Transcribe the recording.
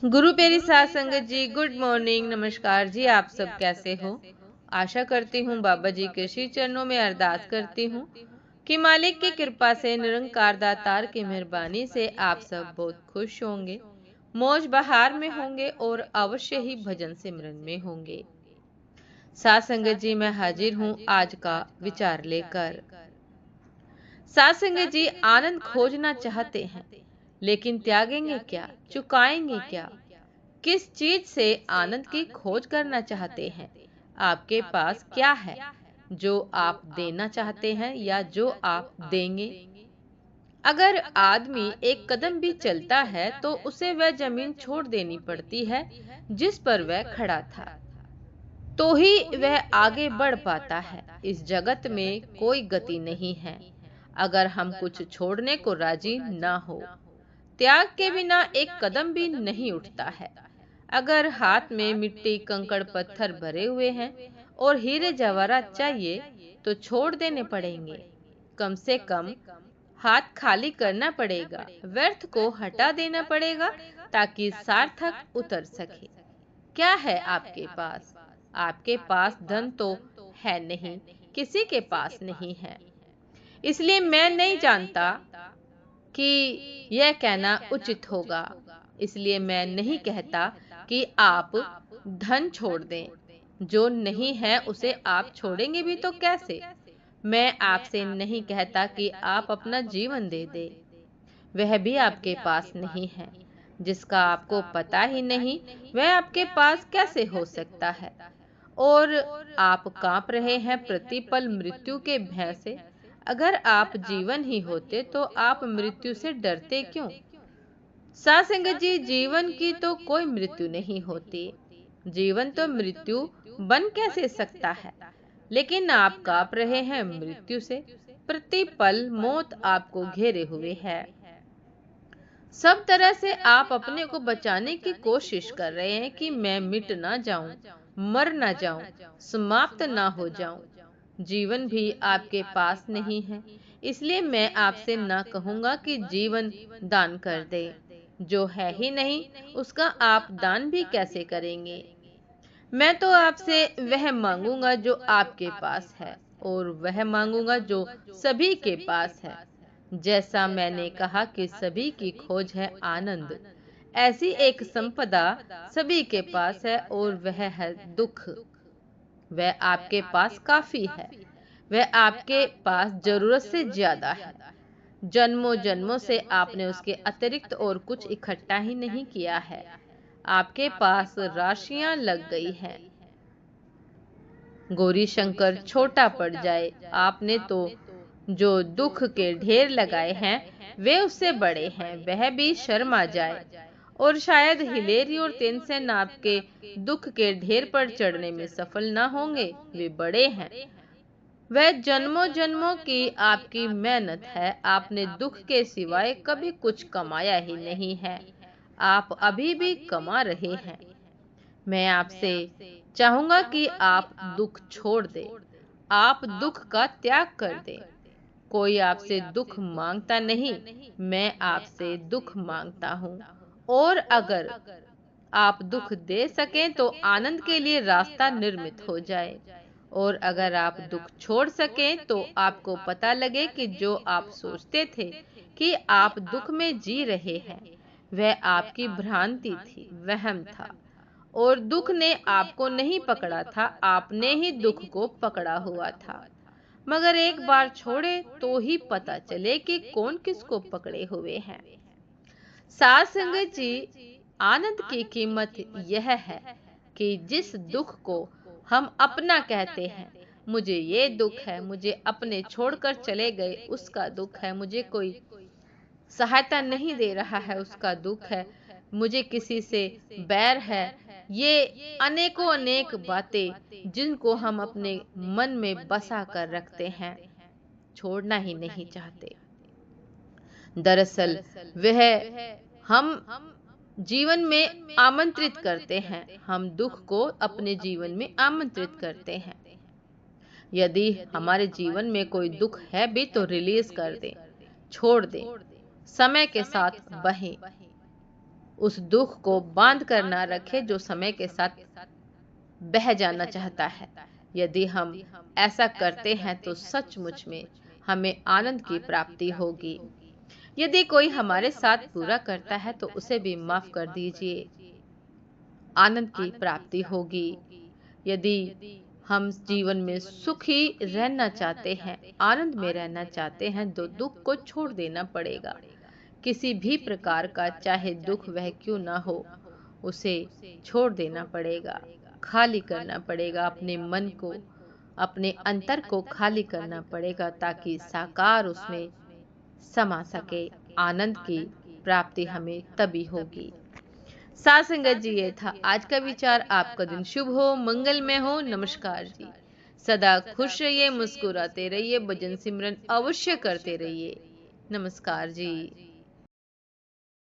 गुरु प्यारी साध संगत जी, गुड मॉर्निंग, नमस्कार जी। आप सब कैसे हो? आशा करती हूँ बाबा जी के श्री चरणों में अरदास करती हूँ कि मालिक की कृपा से, निरंकार दातार की मेहरबानी से आप सब बहुत खुश होंगे, मौज बहार में होंगे और अवश्य ही भजन सिमरन में होंगे। साध संगत जी, मैं हाजिर हूँ आज का विचार लेकर। साध संगत जी, आनंद खोजना चाहते हैं, लेकिन त्यागेंगे क्या, चुकाएंगे क्या? किस चीज से आनंद की खोज करना चाहते हैं? आपके पास क्या है जो आप देना चाहते हैं या जो आप देंगे? अगर आदमी एक कदम भी चलता है तो उसे वह जमीन छोड़ देनी पड़ती है जिस पर वह खड़ा था, तो ही वह आगे बढ़ पाता है। इस जगत में कोई गति नहीं है अगर हम कुछ छोड़ने को राजी ना हो। त्याग के बिना एक कदम भी नहीं उठता है। अगर हाथ में मिट्टी, कंकड़, पत्थर भरे हुए हैं और हीरे जवाहरात चाहिए तो छोड़ देने पड़ेंगे। कम से कम हाथ खाली करना पड़ेगा, व्यर्थ को हटा देना पड़ेगा ताकि सार्थक उतर सके। क्या है आपके पास? आपके पास धन तो है नहीं, किसी के पास नहीं है। इसलिए मैं नहीं जानता कि यह कहना उचित होगा। इसलिए मैं नहीं कहता कि आप धन छोड़ दें। जो नहीं है उसे आप छोड़ेंगे भी तो कैसे? मैं आपसे नहीं कहता कि आप अपना जीवन दे दें। वह भी आपके पास नहीं है। जिसका आपको पता ही नहीं वह आपके पास कैसे हो सकता है? और आप कांप रहे हैं प्रतिपल मृत्यु के भय से। अगर आप जीवन ही होते तो आप मृत्यु से डरते क्यों? साथ संगत जी, जीवन की तो कोई मृत्यु नहीं होती। जीवन तो मृत्यु बन कैसे सकता है? लेकिन आप कांप रहे हैं मृत्यु से। प्रतिपल मौत आपको घेरे हुए है। सब तरह से आप अपने को बचाने की कोशिश कर रहे हैं कि मैं मिट ना जाऊं, मर ना जाऊं, समाप्त ना हो जाऊं। जीवन भी आपके पास नहीं है, इसलिए मैं आपसे ना कहूंगा कि जीवन दान कर दे। जो है ही नहीं उसका आप दान भी कैसे करेंगे? मैं तो आपसे वह मांगूंगा जो आपके पास है, और वह मांगूंगा जो सभी के पास है। जैसा मैंने कहा कि सभी की खोज है आनंद, ऐसी एक संपदा सभी के पास है और वह है दुख। वह आपके पास काफी है, वह आपके पास जरूरत से ज्यादा है। जन्मों जन्मों से आपने उसके अतिरिक्त और कुछ इकट्ठा ही नहीं किया है। आपके पास राशियां लग गई हैं। गौरी शंकर छोटा पड़ जाए, आपने तो जो दुख के ढेर लगाए हैं वे उससे बड़े हैं। वह भी शर्मा जाए, और शायद हिलेरी और तेनसेन आपके दुख के ढेर पर चढ़ने में सफल ना होंगे। वे बड़े हैं। वह जन्मों जन्मों की आपकी मेहनत है। आपने दुख के सिवाय कभी कुछ कमाया ही नहीं है। आप अभी भी कमा रहे हैं। मैं आपसे चाहूंगा कि आप दुख छोड़ दें। आप दुख का त्याग कर दें। कोई आपसे दुख मांगता नहीं, मैं आपसे दुख मांगता हूँ। और अगर आप दुख दे सकें तो आनंद के लिए रास्ता निर्मित हो जाए। और अगर आप दुख छोड़ सकें तो आपको पता लगे कि जो आप सोचते थे कि आप दुख में जी रहे हैं वह आपकी भ्रांति थी, वहम था। और दुख ने आपको नहीं पकड़ा था, आपने ही दुख को पकड़ा हुआ था। मगर एक बार छोड़े तो ही पता चले कि कौन किसको पकड़े हुए हैं। साथ संगत जी, आनंद की कीमत यह है कि जिस दुख को हम अपना कहते हैं, मुझे ये दुख है, मुझे अपने छोड़कर चले गए उसका दुख है, मुझे कोई सहायता नहीं दे रहा है उसका दुख है, मुझे किसी से बैर है, ये अनेकों अनेक बातें जिनको हम अपने मन में बसा कर रखते हैं, छोड़ना ही नहीं चाहते। दरअसल वह हम जीवन में आमंत्रित करते हैं, हम दुख को अपने जीवन में आमंत्रित करते हैं। यदि हमारे जीवन में कोई दुख है भी तो रिलीज कर दें, छोड़ दें, समय के साथ बहें। उस दुख को बांध कर ना रखे जो समय के साथ बह जाना चाहता है। यदि हम ऐसा करते हैं तो सचमुच में हमें आनंद की प्राप्ति होगी। यदि कोई हमारे साथ बुरा करता है तो उसे भी माफ कर दीजिए, आनंद की प्राप्ति होगी। यदि हम जीवन में सुखी रहना चाहते हैं, आनंद में रहना चाहते हैं, तो दुख को छोड़ देना पड़ेगा। किसी भी प्रकार का चाहे दुख वह क्यों ना हो, उसे छोड़ देना पड़ेगा, खाली करना पड़ेगा अपने मन को, अपने अंतर को खाली करना पड़ेगा ताकि साकार उसमें समा सके। आनंद की प्राप्ति हमें तभी होगी। साथ संगत जी, ये था आज का विचार। आपका दिन शुभ हो, मंगलमय हो। नमस्कार जी। सदा खुश रहिए, मुस्कुराते रहिए, भजन सिमरन अवश्य करते रहिए। नमस्कार जी।